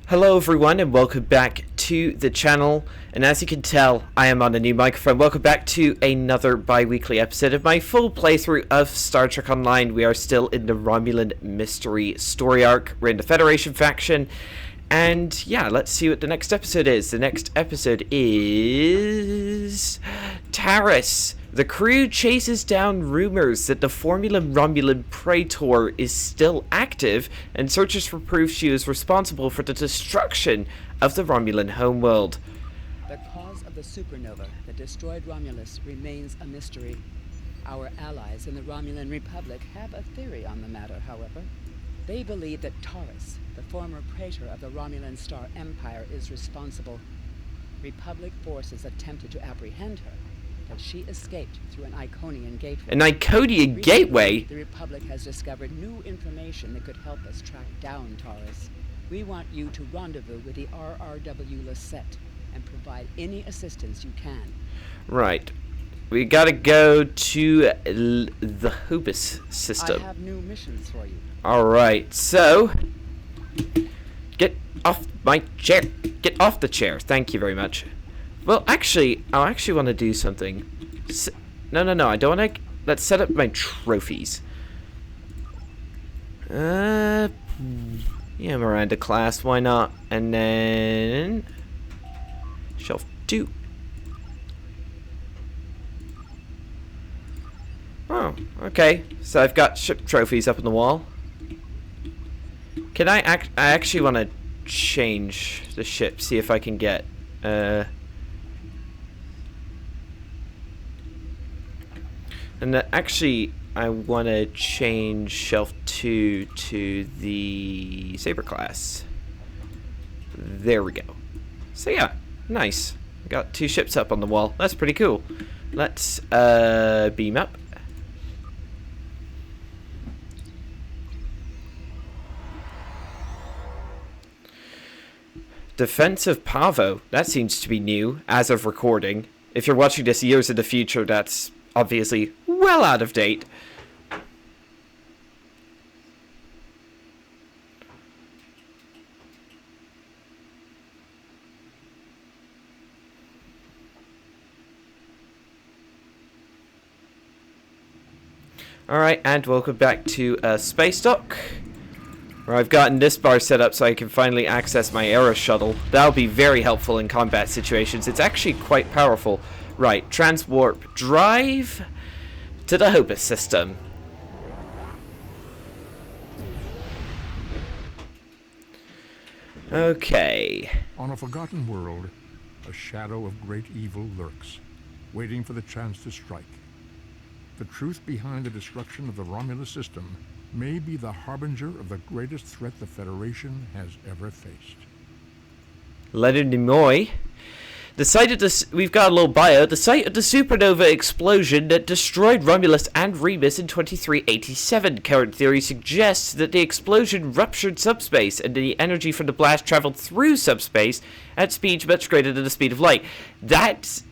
Hello everyone and welcome back to the channel, and as you can tell I am on a new microphone. Welcome back to another bi-weekly episode of my full playthrough of Star Trek Online. We are still in the Romulan mystery story arc. We're in the Federation faction, and yeah, let's see what the next episode is. The next episode is Taris. The crew chases down rumors that the Romulan Praetor is still active and searches for proof she is responsible for the destruction of the Romulan homeworld. The cause of the supernova that destroyed Romulus remains a mystery. Our allies in the Romulan Republic have a theory on the matter, however. They believe that Taris, the former praetor of the Romulan Star Empire, is responsible. Republic forces attempted to apprehend her, but she escaped through an Iconian gateway. An Iconian gateway? The Republic has discovered new information that could help us track down Taris. We want you to rendezvous with the RRW Lisette and provide any assistance you can. Right. We gotta go to the Hubis system. I have new missions for you. Alright, so get off my chair. Get off the chair. Thank you very much. Well, actually, I want to do something. No, I don't want to. Let's set up my trophies. Yeah, Miranda class, why not? And then shelf 2. Oh, okay. So I've got ship trophies up on the wall. Can I actually want to change the ship, see if I can get and actually, I want to change Shelf 2 to the Saber class. There we go. So yeah, nice. Got 2 ships up on the wall. That's pretty cool. Let's beam up. Defense of Pavo. That seems to be new as of recording. If you're watching this years in the future, that's obviously well out of date. Alright, and welcome back to Space Dock, where I've gotten this bar set up so I can finally access my Aero Shuttle. That'll be very helpful in combat situations. It's actually quite powerful. Right, transwarp drive to the Hobus system. Okay. On a forgotten world, a shadow of great evil lurks, waiting for the chance to strike. The truth behind the destruction of the Romulus system may be the harbinger of the greatest threat the Federation has ever faced. Leonard Nimoy. The site of the we've got a little bio. The site of the supernova explosion that destroyed Romulus and Remus in 2387. Current theory suggests that the explosion ruptured subspace and the energy from the blast traveled through subspace at speeds much greater than the speed of light. That's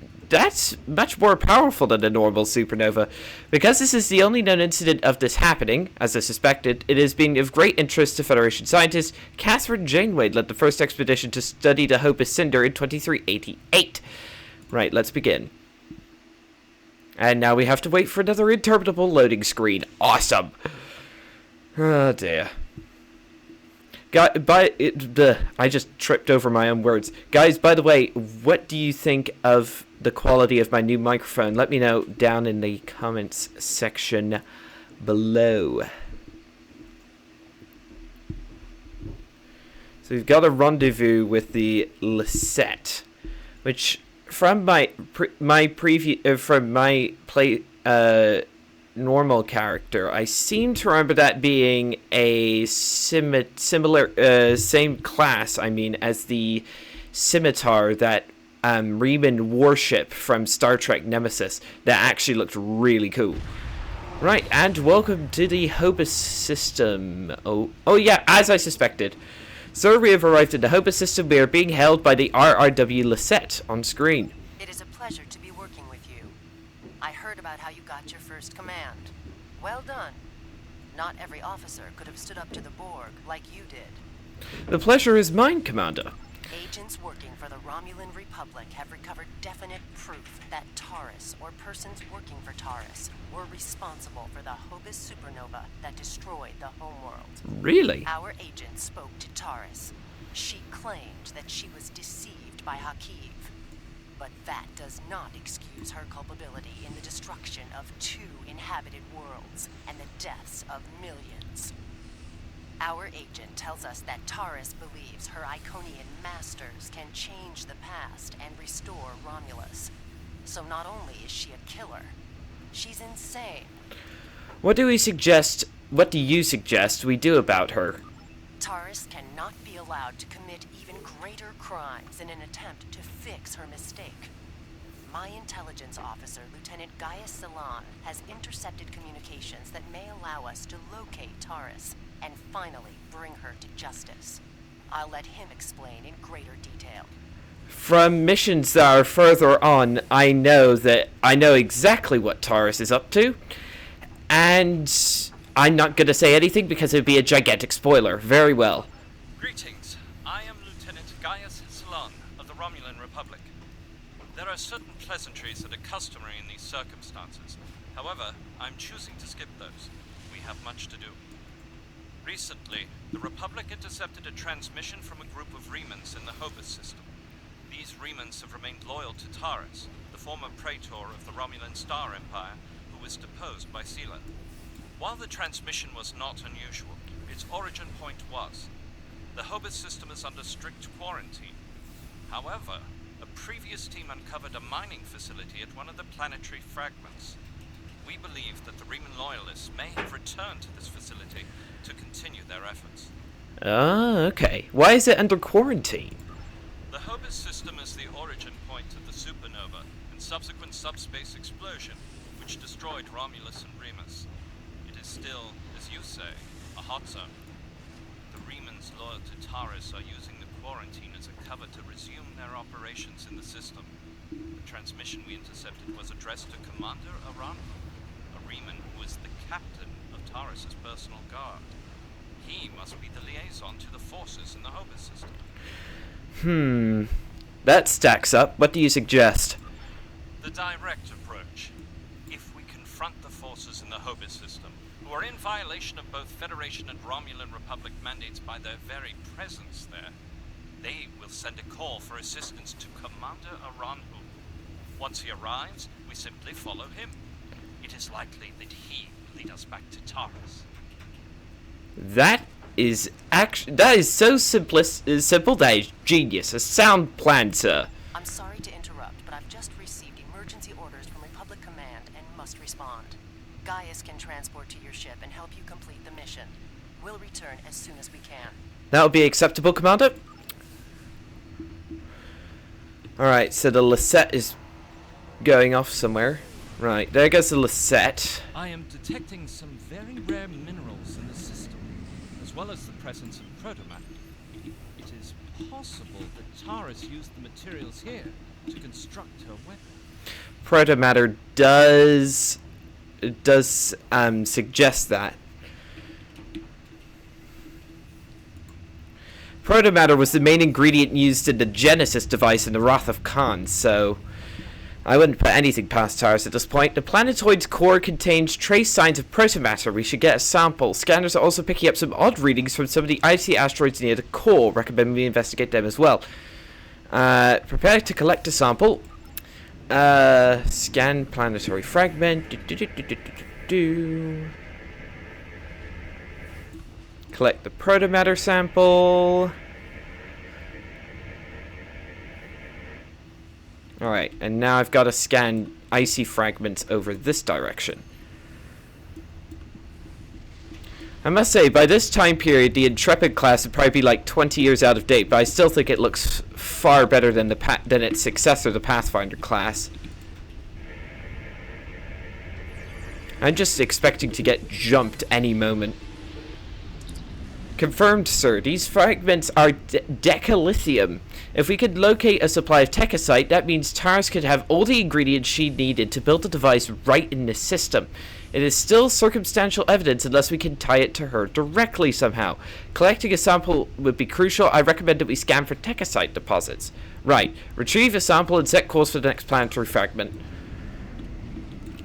much more powerful than a normal supernova. Because this is the only known incident of this happening, as I suspected, it is being of great interest to Federation scientists. Catherine Janeway led the first expedition to study the Hobus Cinder in 2388. Right, let's begin. And now we have to wait for another interminable loading screen. Awesome! Oh dear. I just tripped over my own words. Guys, by the way, what do you think of the quality of my new microphone? Let me know down in the comments section below. So we've got a rendezvous with the Lisette, which from my normal character, I seem to remember that being a similar same class, as the scimitar that Riemann warship from Star Trek Nemesis that actually looked really cool. Right, and welcome to the Hobus system. Oh yeah, as I suspected. Sir, we have arrived in the Hobus system. We are being held by the RRW Lisette on screen. It is a pleasure to be working with you. I heard about how you got your first command. Well done. Not every officer could have stood up to the Borg like you did. The pleasure is mine, Commander. Agents working for the Romulan Republic have recovered definite proof that Taris, or persons working for Taris, were responsible for the Hobus supernova that destroyed the homeworld. Really? Our agent spoke to Taris. She claimed that she was deceived by Hakiv. But that does not excuse her culpability in the destruction of 2 inhabited worlds and the deaths of millions. Our agent tells us that Taris believes her Iconian masters can change the past and restore Romulus. So not only is she a killer, she's insane. What do you suggest we do about her? Taris cannot be allowed to commit even greater crimes in an attempt to fix her mistake. My intelligence officer, Lieutenant Gaius Salan, has intercepted communications that may allow us to locate Taris and finally bring her to justice. I'll let him explain in greater detail. From missions that are further on, I know exactly what Taris is up to, and I'm not going to say anything because it would be a gigantic spoiler. Very well. Greetings. I am Lieutenant Gaius Salan of the Romulan Republic. There are certain pleasantries that are customary in these circumstances. However, I'm choosing to skip those. We have much to do. Recently, the Republic intercepted a transmission from a group of Remans in the Hobus system. These Remans have remained loyal to Taris, the former praetor of the Romulan Star Empire, who was deposed by Sela. While the transmission was not unusual, its origin point was. The Hobus system is under strict quarantine. However, a previous team uncovered a mining facility at one of the planetary fragments. We believe that the Reman loyalists may have returned to this facility to continue their efforts. Ah, okay. Why is it under quarantine? The Hobus system is the origin point of the supernova and subsequent subspace explosion, which destroyed Romulus and Remus. It is still, as you say, a hot zone. The Remans loyal to Taris are using the quarantine as a cover to resume their operations in the system. The transmission we intercepted was addressed to Commander Aranhu, a Reman who is the captain of Taris' personal guard. He must be the liaison to the forces in the Hobus system. That stacks up. What do you suggest? The direct approach. If we confront the forces in the Hobus system, who are in violation of both Federation and Romulan Republic mandates by their very presence there, they will send a call for assistance to Commander Aranhu. Once he arrives, we simply follow him. It is likely that he will lead us back to Taris. That is so simple that is genius. A sound plan, sir. I'm sorry to interrupt, but I've just received emergency orders from Republic Command and must respond. Gaius can transport to your ship and help you complete the mission. We'll return as soon as we can. That would be acceptable, Commander. Alright, so the Lisette is going off somewhere. Right, there goes the Lisette. I am detecting some very rare minerals in the system, as well as the presence of protomatter. It is possible that Taris used the materials here to construct her weapon. Protomatter does suggest that. Protomatter was the main ingredient used in the Genesis device in the Wrath of Khan, so I wouldn't put anything past Taris at this point. The planetoid's core contains trace signs of protomatter. We should get a sample. Scanners are also picking up some odd readings from some of the icy asteroids near the core. Recommend we investigate them as well. Prepare to collect a sample. Scan planetary fragment. Collect the protomatter sample. Alright, and now I've got to scan icy fragments over this direction. I must say, by this time period, the Intrepid class would probably be like 20 years out of date, but I still think it looks far better than its successor, the Pathfinder class. I'm just expecting to get jumped any moment. Confirmed, sir. These fragments are decalithium. If we could locate a supply of techosite, that means Taris could have all the ingredients she needed to build the device right in the system. It is still circumstantial evidence unless we can tie it to her directly somehow. Collecting a sample would be crucial. I recommend that we scan for techosite deposits. Right. Retrieve a sample and set course for the next planetary fragment.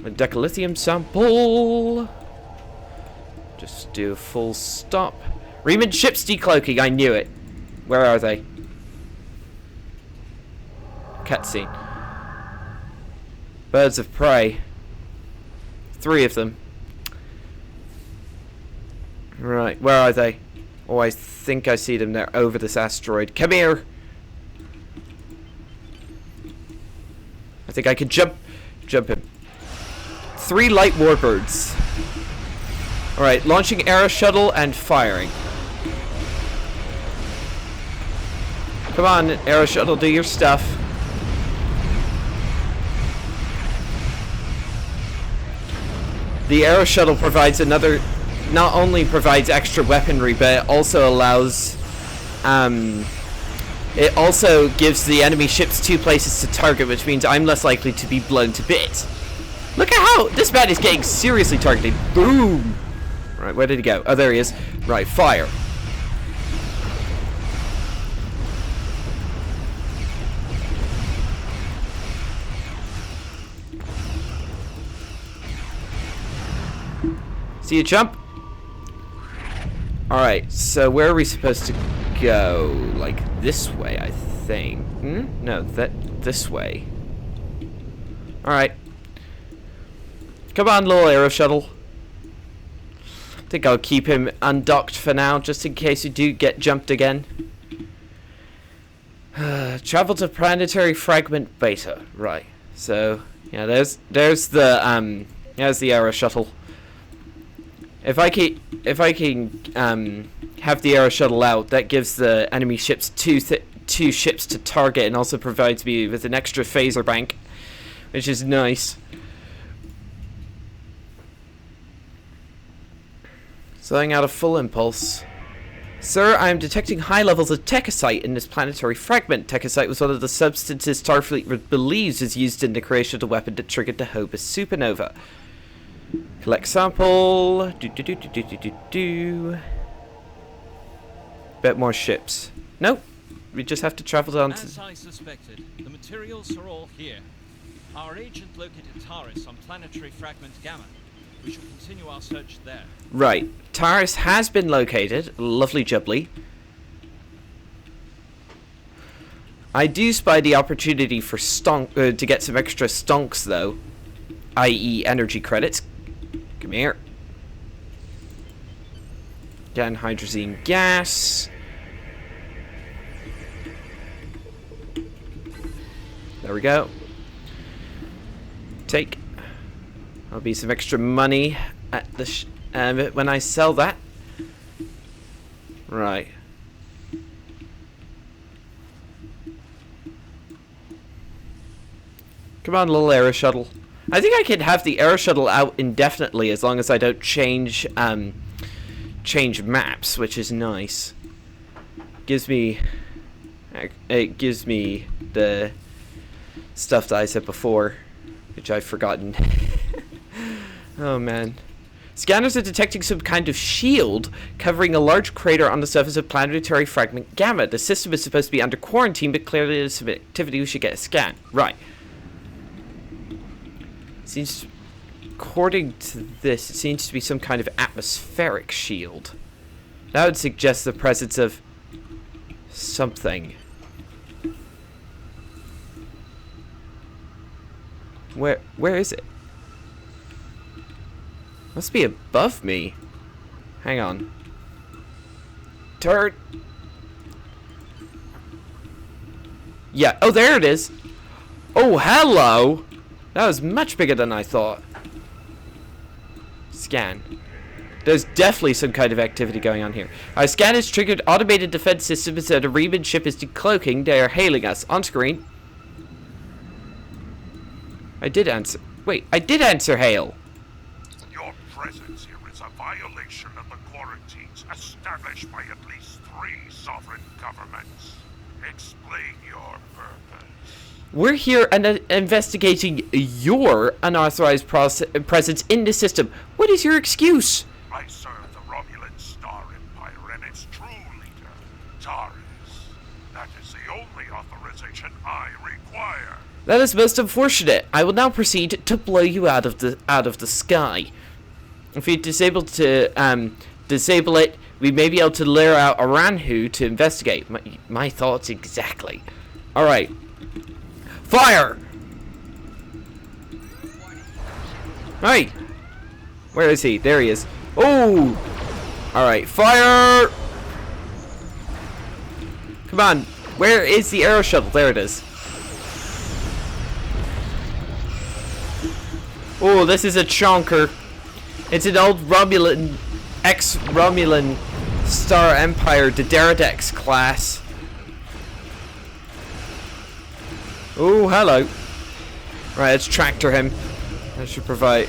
A decalithium sample. Just do a full stop. Riemann ships decloaking. I knew it. Where are they? Cutscene. Birds of prey. 3 of them. Right, where are they? Oh, I think I see them. They're over this asteroid. Come here! I think I could jump him. 3 light warbirds. Alright, launching arrow shuttle and firing. Come on, arrow shuttle, do your stuff. The arrow shuttle provides not only provides extra weaponry, but it also allows, it also gives the enemy ships 2 places to target, which means I'm less likely to be blown to bits. Look at how this man is getting seriously targeted. Boom! Right, where did he go? Oh, there he is. Right, fire. See you, jump. Alright, so where are we supposed to go? Like this way, I think. No, this way. Alright. Come on, little arrow shuttle. I think I'll keep him undocked for now, just in case we do get jumped again. Travel to planetary fragment beta. Right. So, yeah, there's the arrow shuttle. If I can have the arrow shuttle out, that gives the enemy ships two ships to target, and also provides me with an extra phaser bank, which is nice. Throwing out a full impulse. Sir, I am detecting high levels of techosite in this planetary fragment. Techosite was one of the substances Starfleet believes is used in the creation of the weapon that triggered the Hobus supernova. Collect sample. Bit more ships. Nope. We just have to travel down to... As I suspected, the materials are all here. Our agent located Taris on planetary fragment Gamma. We shall continue our search there. Right. Taris has been located. Lovely jubbly. I do spy the opportunity for to get some extra stonks, though. I.e. energy credits. Come here. Again, hydrazine gas. There we go. Take. There'll be some extra money at the when I sell that. Right. Come on, little arrow shuttle. I think I can have the arrow shuttle out indefinitely as long as I don't change maps, which is nice. It gives me the stuff that I said before, which I've forgotten. Oh man. Scanners are detecting some kind of shield covering a large crater on the surface of planetary fragment Gamma. The system is supposed to be under quarantine, but clearly there's some activity. We should get a scan. Right. Seems, according to this, it seems to be some kind of atmospheric shield. That would suggest the presence of something. Where is it? Must be above me. Hang on. Turn. Yeah. Oh, there it is. Oh, hello. That was much bigger than I thought. Scan. There's definitely some kind of activity going on here. Our scan has triggered automated defense systems, and a Riemann ship is decloaking. They are hailing us. On screen. I did answer. Wait, I did answer hail. Your presence here is a violation of the quarantines established by at least 3 sovereign governments. Explain your purpose. We're here and investigating your unauthorized presence in the system. What is your excuse? I serve the Romulan Star Empire and its true leader, Taris. That is the only authorization I require. That is most unfortunate. I will now proceed to blow you out of the sky. If you disable it, we may be able to lure out Aranhu to investigate. My thoughts exactly. All right. Fire! Hey! Where is he? There he is. Oh! Alright, fire! Come on. Where is the arrow shuttle? There it is. Oh, this is a chonker. It's an old Romulan, ex-Romulan Star Empire Dederadex class. Oh, hello. Right, let's tractor him. That should provide.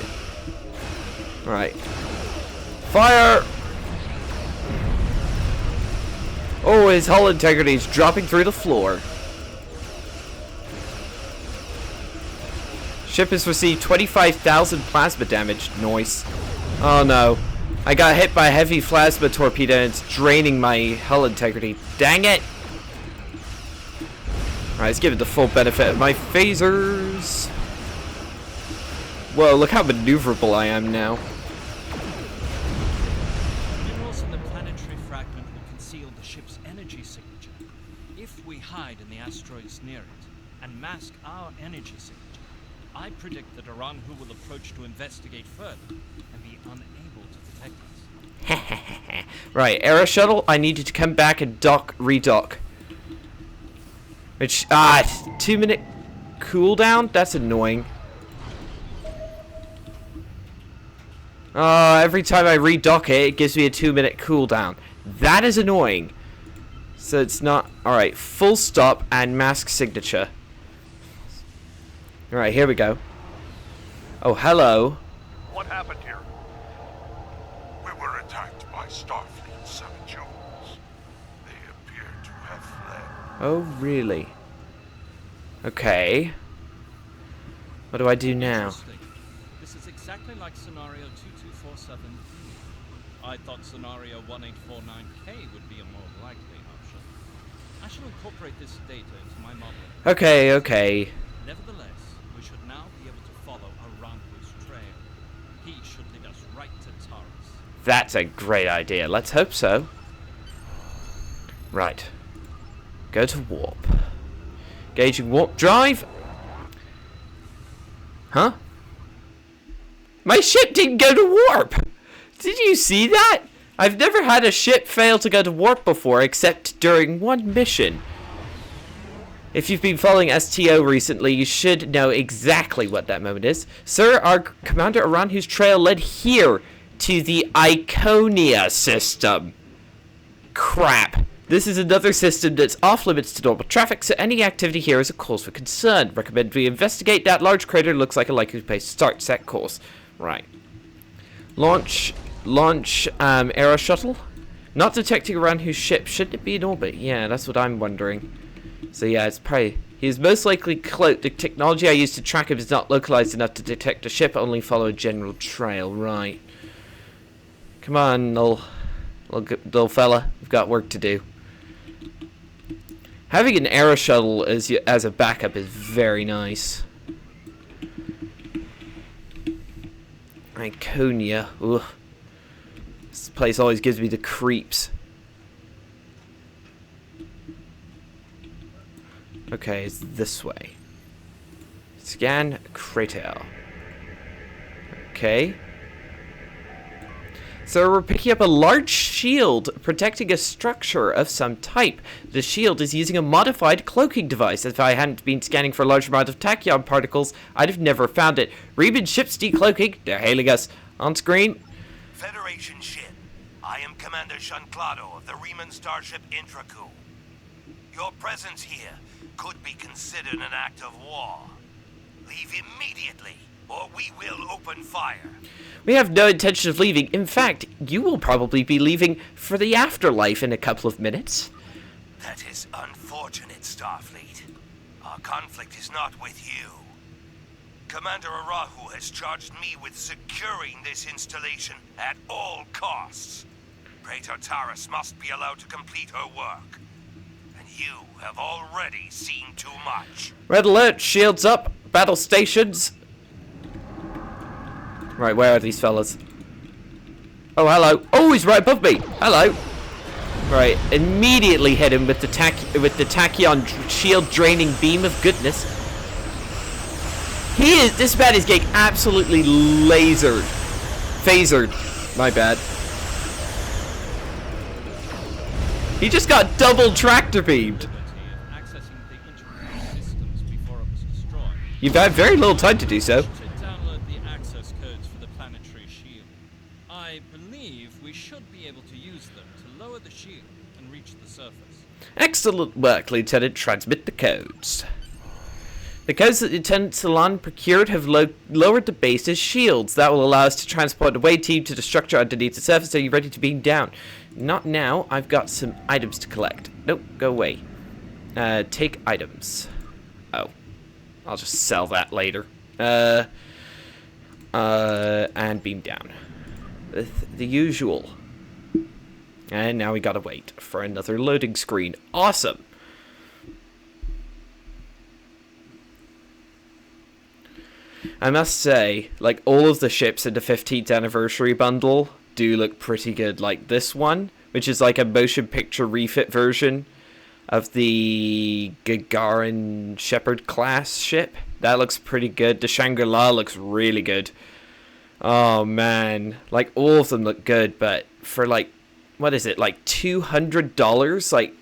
Right. Fire! Oh, his hull integrity is dropping through the floor. Ship has received 25,000 plasma damage. Noise. Oh no. I got hit by a heavy plasma torpedo and it's draining my hull integrity. Dang it! Alright, let's give it the full benefit of my phasers. Whoa, look how maneuverable I am now. Minerals in the planetary fragment will conceal the ship's energy signature. If we hide in the asteroids near it and mask our energy signature, I predict that Aranhu will approach to investigate further and be unable to detect us. Right, Aero Shuttle, I need you to come back and redock. Which, 2-minute cooldown? That's annoying. Every time I redock it, it gives me a 2-minute cooldown. That is annoying. So it's not... Alright, full stop and mask signature. Alright, here we go. Oh, hello. What happened here? We were attacked by Starfleet 7 Joules. They appear to have fled. Oh, really? Okay. What do I do now? Interesting. This is exactly like scenario 2247. I thought scenario 1849K would be a more likely option. I shall incorporate this data into my model. Okay. Nevertheless, we should now be able to follow Aranhu's trail. He should lead us right to Taris. That's a great idea. Let's hope so. Right. Go to warp. Gauging warp drive. Huh? My ship didn't go to warp! Did you see that? I've never had a ship fail to go to warp before, except during one mission. If you've been following STO recently, you should know exactly what that moment is. Sir, our Commander Aranhu's trail led here to the Iconia system. Crap. This is another system that's off limits to normal traffic, so any activity here is a cause for concern. Recommend we investigate that large crater. Looks like a likely place to start. Set course. Right. Launch Aero Shuttle. Not detecting Aranhu's ship. Shouldn't it be in orbit? Yeah, that's what I'm wondering. So yeah, it's probably... He is most likely cloaked. The technology I use to track him is not localized enough to detect a ship, only follow a general trail. Right. Come on, little fella. We've got work to do. Having an Aero Shuttle as a backup is very nice. Iconia. Ugh. This place always gives me the creeps. Okay, it's this way. Scan crater. Okay. So we're picking up a large shield protecting a structure of some type. The shield is using a modified cloaking device. If I hadn't been scanning for a large amount of tachyon particles, I'd have never found it. Riemann ship's decloaking. They're hailing us. On screen. Federation ship. I am Commander Shanclado of the Riemann starship Intraku. Your presence here could be considered an act of war. Leave immediately, or we will open fire. We have no intention of leaving. In fact, you will probably be leaving for the afterlife in a couple of minutes. That is unfortunate, Starfleet. Our conflict is not with you. Commander Arahu has charged me with securing this installation at all costs. Praetor Taris must be allowed to complete her work. And you have already seen too much. Red alert, shields up, battle stations. Right, where are these fellas? Oh, hello. Oh, he's right above me. Hello. Right, immediately hit him with the tachyon shield draining beam of goodness. This man is getting absolutely phasered. My bad. He just got double tractor beamed. You've had very little time to do so. Download the access codes for the planetary shield. I believe we should be able to use them to lower the shield and reach the surface. Excellent work, Lieutenant. Transmit the codes. The codes that Lieutenant Salon procured have lowered the base's shields. That will allow us to transport the away team to the structure underneath the surface. Are you ready to beam down? Not now. I've got some items to collect. Nope, go away. Take items. Oh. I'll just sell that later. And beam down. The usual. And now we gotta wait for another loading screen. Awesome! I must say, like, all of the ships in the 15th anniversary bundle do look pretty good. Like this one, which is like a motion picture refit version of the Gagarin Shepard class ship. That looks pretty good. The Shangri-La looks really good. Oh, man. Like, all of them look good, but for, like, what is it? Like, $200? Like,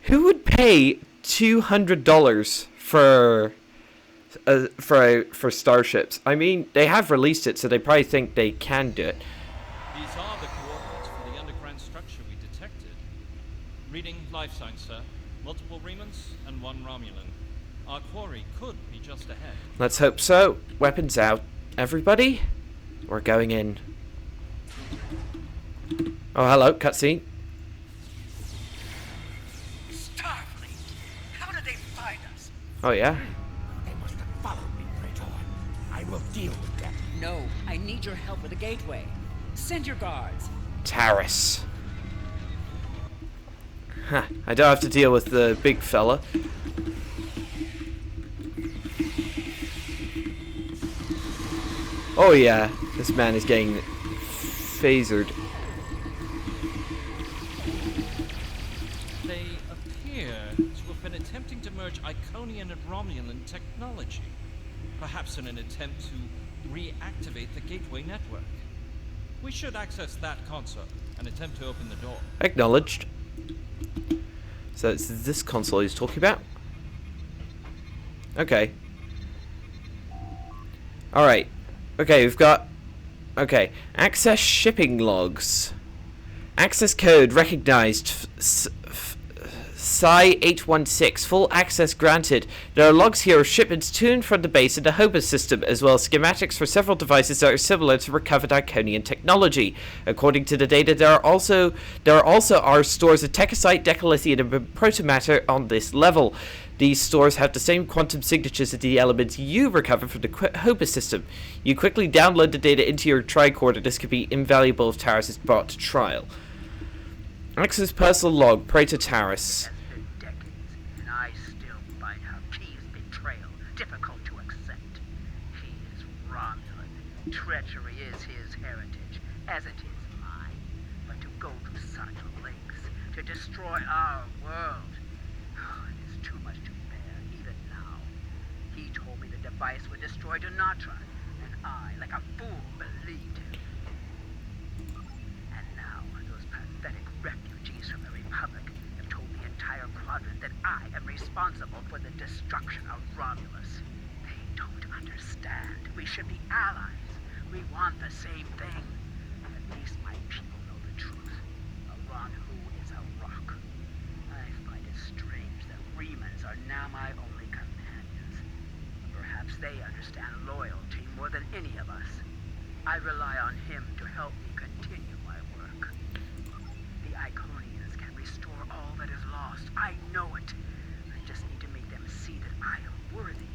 who would pay $200 for starships? I mean, they have released it, so they probably think they can do it. These are the coordinates for the underground structure we detected. Reading life signs, sir. Multiple Remans and one Romulan. Our quarry could be just ahead. Let's hope so. Weapons out. Everybody? We're going in. Oh, hello. Cutscene. Starfleet! How did they find us? Oh, yeah? They must have followed me, Praetor. I will deal with them. No, I need your help with the gateway. Send your guards. Taris. Huh. I don't have to deal with the big fella. Oh yeah, this man is getting phasered. They appear to have been attempting to merge Iconian and Romulan technology. Perhaps in an attempt to reactivate the gateway network. We should access that console and attempt to open the door. Acknowledged. So it's this console he's talking about? Okay. Alright. Okay, we've got... Okay. Access shipping logs. Access code recognized. Psi-816. Full access granted. There are logs here of shipments to and from the base in the Hobus system, as well as schematics for several devices that are similar to recovered Iconian technology. According to the data, there are also stores of Techosite, Decalithium, and Protomatter on this level. These stores have the same quantum signatures as the elements you recovered from the Hobus system. You quickly download the data into your tricorder. This could be invaluable if Taris is brought to trial. Access personal log. Pray to Taris. I still find Hakiv's betrayal difficult to accept. He is Romulan. Treachery is his heritage, as it is mine. But to go to such lengths to destroy our world, it is too much to bear, even now. He told me the device would destroy Donatra, and I, like a fool, believed him. And now, those pathetic refugees from the Republic have told the entire quadrant that I am responsible for the destruction of Romulus. They don't understand. We should be allies. We want the same thing. At least my people know the truth. Arahu is a rock. I find it strange that Remans are now my only companions. Perhaps they understand loyalty more than any of us. I rely on him to help me continue my work. The Iconians can restore all that is lost. I know it. I just need to make them see that I am worthy.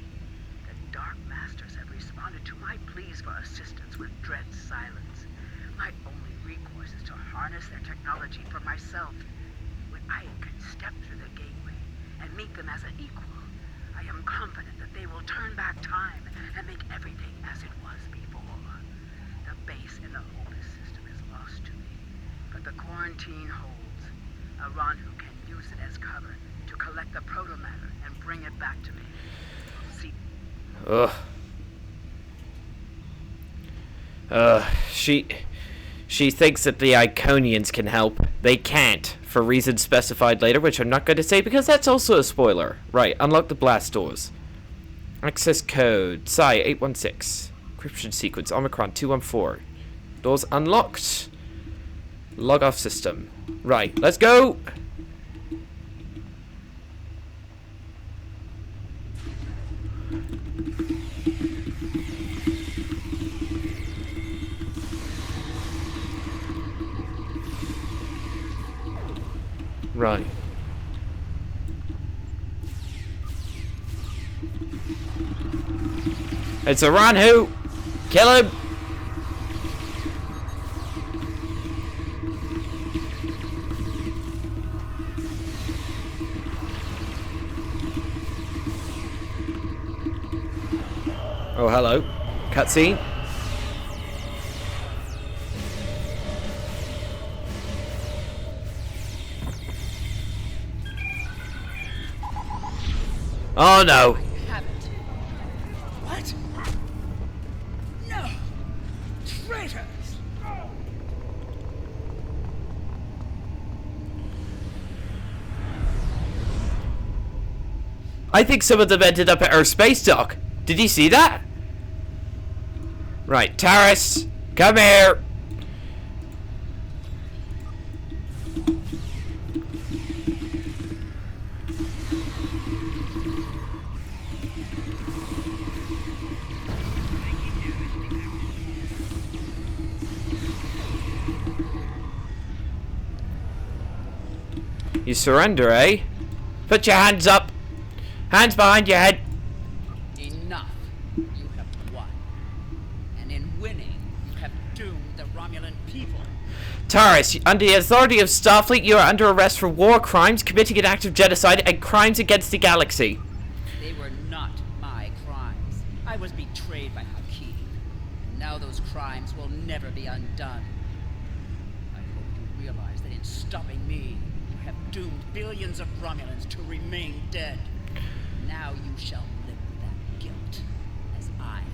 The Dark Masters have responded to my pleas for assistance with dread silence. My only recourse is to harness their technology for myself. When I can step through the gateway and meet them as an equal, I am confident that they will turn back time and make everything as it was before. The base in the Opus system is lost to me, but the quarantine holds. A Ranhu can use it as cover to collect the protomatter and bring it back to me. See. She thinks that the Iconians can help. They can't, for reasons specified later, which I'm not going to say because that's also a spoiler. Right, unlock the blast doors. Access code, Psi 816. Encryption sequence, Omicron 214. Doors unlocked. Log off system. Right, let's go! Right. It's a Ranhu! Kill him! Oh, hello. Cutscene. Oh no. Have it. What? No! Traitors! I think some of them ended up at our space dock. Did you see that? Right, Taris, come here. You surrender, eh? Put your hands up. Hands behind your head. Enough. You have won. And in winning, you have doomed the Romulan people. Taris, under the authority of Starfleet, you are under arrest for war crimes, committing an act of genocide, and crimes against the galaxy. They were not my crimes. I was betrayed by Hakeem. And now those crimes will never be undone. I hope you realize that in stopping me, you have doomed billions of Romulans to remain dead. Now you shall live with that guilt, as I have.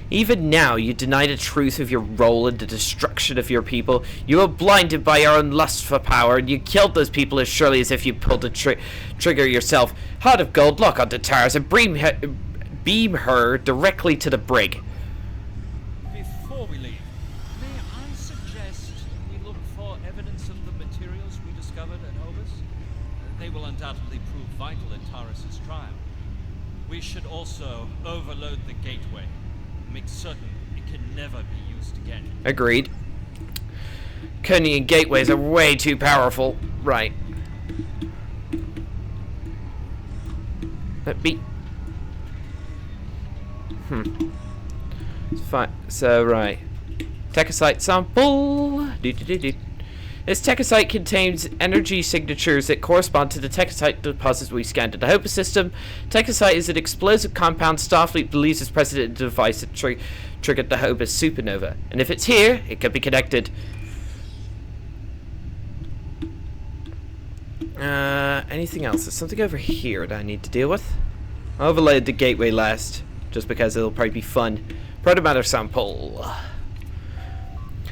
Even now, you deny the truth of your role in the destruction of your people. You were blinded by your own lust for power, and you killed those people as surely as if you pulled the trigger yourself. Heart of Gold, lock onto Taris and beam her directly to the brig. Before we leave, may I suggest we look for evidence of the materials we discovered at Obus? They will undoubtedly prove vital in Taris's trial. We should also overload the gateway, make certain it can never be used again. Agreed. Conian gateways are way too powerful. Right. Let me... It's fine. So, right. Techosite sample. This techosite contains energy signatures that correspond to the techosite deposits we scanned in the Hopus system. Techosite is an explosive compound Starfleet believes is present in the device that triggered the Hopus supernova. And if it's here, it could be connected. Anything else? There's something over here that I need to deal with. I'll overlay the gateway last, just because it'll probably be fun. Protomatter sample.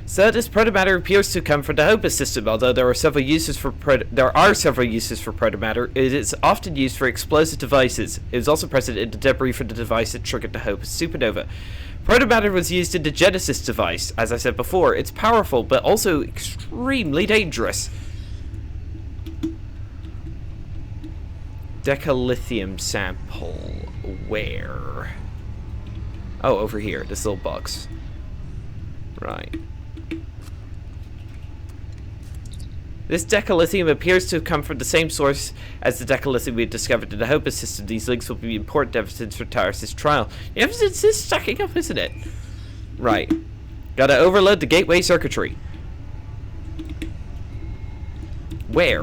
So this protomatter appears to come from the Hopus system, although there are several uses for protomatter. It is often used for explosive devices. It was also present in the debris from the device that triggered the Hopus supernova. Protomatter was used in the Genesis device. As I said before, it's powerful, but also extremely dangerous. Decalithium sample. Where? Oh, over here. This little box. Right. This decalithium appears to have come from the same source as the decalithium we had discovered in the Hopus system. These links will be important evidence for Taris' trial. The evidence is stacking up, isn't it? Right. Gotta overload the gateway circuitry. Where?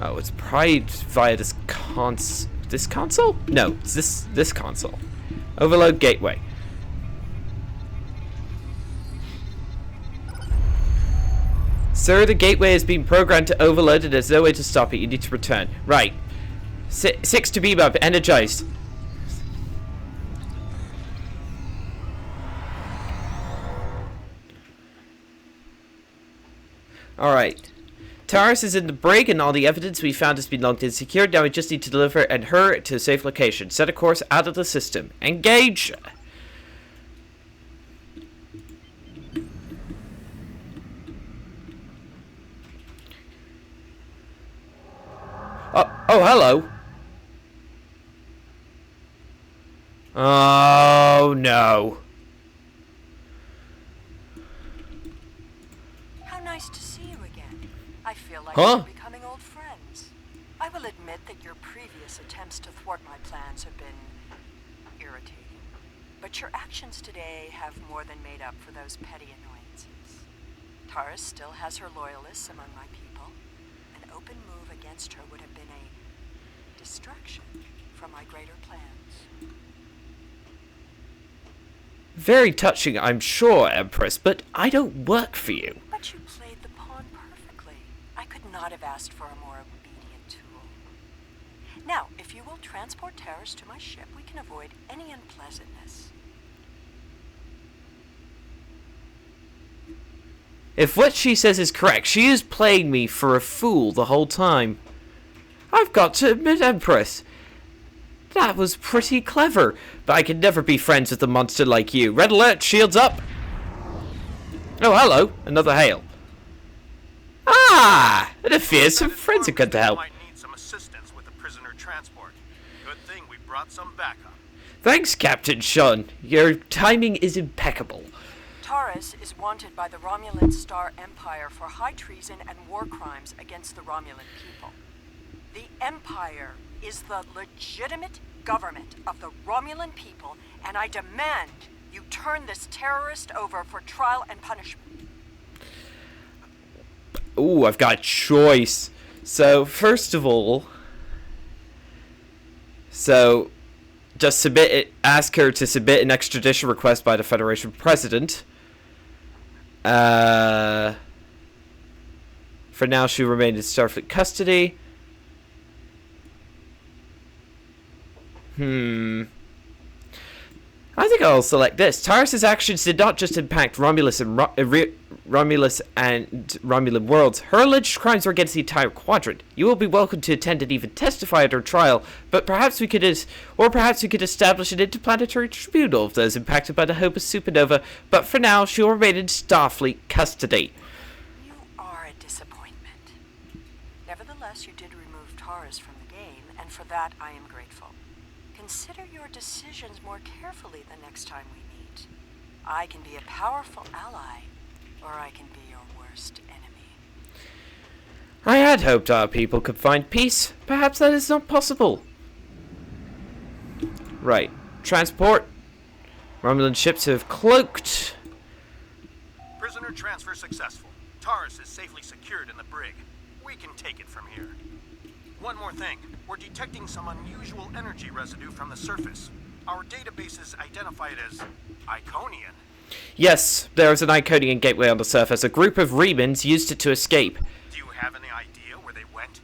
Oh, it's probably via this console? No, it's this console. Overload gateway. Sir, the gateway has been programmed to overload and there's no way to stop it. You need to return. Right. 6 to beam up. Energized. Alright. Taris is in the brig and all the evidence we found has been logged in secured. Now we just need to deliver and her to a safe location. Set a course out of the system. Engage! Oh, hello. Oh, no. How nice to see you again. I feel like Huh? we're becoming old friends. I will admit that your previous attempts to thwart my plans have been irritating. But your actions today have more than made up for those petty annoyances. Taris still has her loyalists among my people. An open move against her would have been a distraction from my greater plans. Very touching, I'm sure, Empress, but I don't work for you. But you played the pawn perfectly. I could not have asked for a more obedient tool. Now, if you will transport Taris to my ship, we can avoid any unpleasantness. If what she says is correct, she is playing me for a fool the whole time. I've got to admit, Empress, that was pretty clever, but I can never be friends with a monster like you. Red alert, shields up. Oh, hello, another hail. Ah, it appears some friends are good to help. Might need some assistance with the prisoner transport. Good thing we brought some backup. Thanks, Captain Sean. Your timing is impeccable. Taris is wanted by the Romulan Star Empire for high treason and war crimes against the Romulan people. The Empire is the legitimate government of the Romulan people, and I demand you turn this terrorist over for trial and punishment. Ooh, I've got a choice. So, first of all, just ask her to submit an extradition request by the Federation President. For now, she remained in Starfleet custody. I think I'll select this. Taris' actions did not just impact Romulus and Romulan worlds. Her alleged crimes were against the entire quadrant. You will be welcome to attend and even testify at her trial, but perhaps we could establish an interplanetary tribunal of those impacted by the Hopus supernova, but for now, she will remain in Starfleet custody. You are a disappointment. Nevertheless, you did remove Taris from the game, and for that I am grateful. Consider your decisions more carefully the next time we meet. I can be a powerful ally, or I can be your worst enemy. I had hoped our people could find peace. Perhaps that is not possible. Right. Transport. Romulan ships have cloaked. Prisoner transfer successful. Taris is safely secured in the brig. We can take it from here. One more thing. We're detecting some unusual energy residue from the surface. Our databases identify it as Iconian. Yes, there is an Iconian gateway on the surface. A group of Remans used it to escape. Do you have any idea where they went?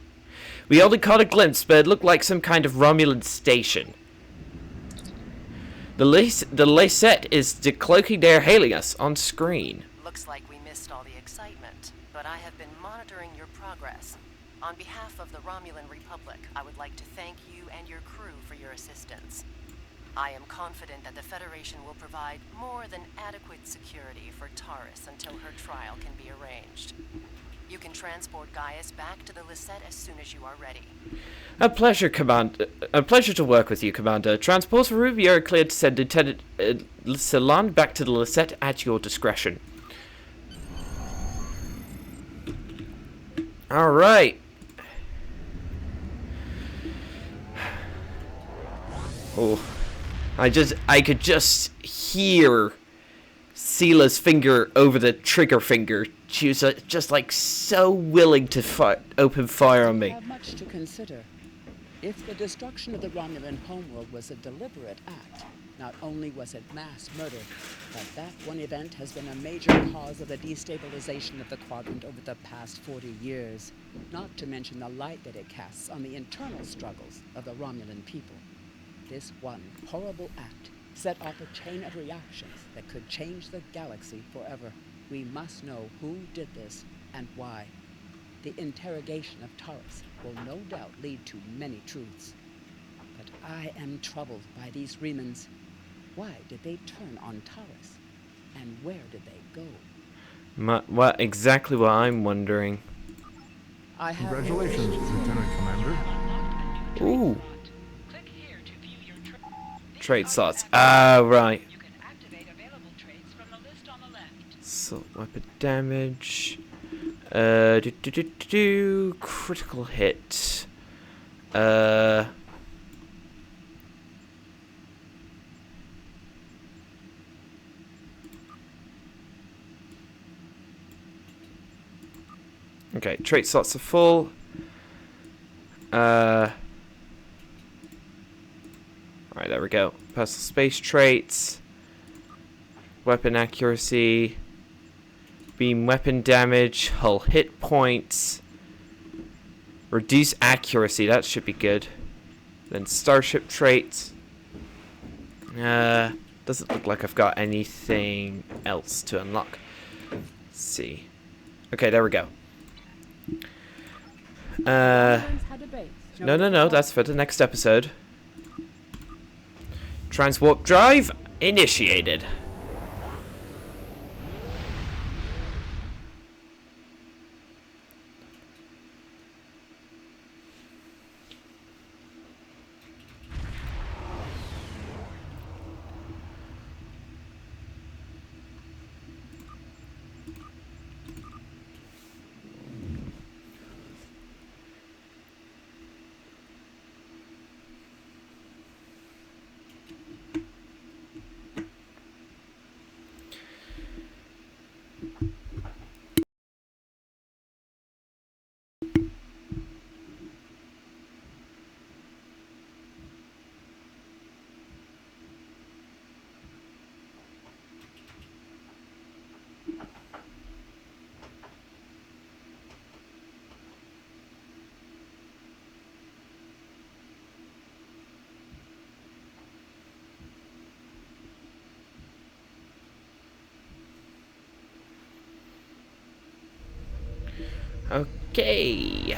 We only caught a glimpse, but it looked like some kind of Romulan station. The Lacet is decloaking there, hailing us on screen. Looks like we missed all the excitement, but I have been monitoring your progress. On behalf of the Romulan Republic, I would like to thank you and your crew for your assistance. I am confident that the Federation will provide more than adequate security for Taris until her trial can be arranged. You can transport Gaius back to the Lacet as soon as you are ready. A pleasure, Commander. A pleasure to work with you, Commander. Transports for Ruby are cleared to send Lieutenant Salon back to the Lacet at your discretion. Alright. Oh. I could just hear Sela's finger over the trigger finger. She was just like so willing to open fire on me. We have much to consider. If the destruction of the Romulan homeworld was a deliberate act, not only was it mass murder, but that one event has been a major cause of the destabilization of the quadrant over the past 40 years, not to mention the light that it casts on the internal struggles of the Romulan people. This one horrible act set off a chain of reactions that could change the galaxy forever. We must know who did this and why. The interrogation of Taris will no doubt lead to many truths. But I am troubled by these Remans. Why did they turn on Taris? And where did they go? What exactly what I'm wondering. Congratulations, Lieutenant Commander. Ooh. Trait slots. Ah, right. You can activate available traits from the list on the left. Assault weapon damage. Critical hit. Okay, trait slots are full. Alright, there we go. Personal space traits. Weapon accuracy. Beam weapon damage. Hull hit points. Reduce accuracy. That should be good. Then starship traits. Doesn't look like I've got anything else to unlock. Let's see. Okay, there we go. No. That's for the next episode. Transwarp drive initiated. Okay.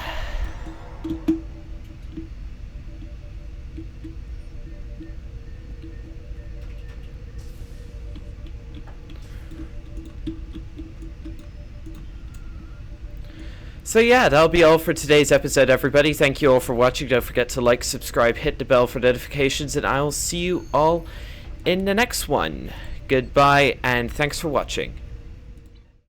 So yeah, that'll be all for today's episode, everybody. Thank you all for watching. Don't forget to like, subscribe, hit the bell for notifications, and I will see you all in the next one. Goodbye, and thanks for watching.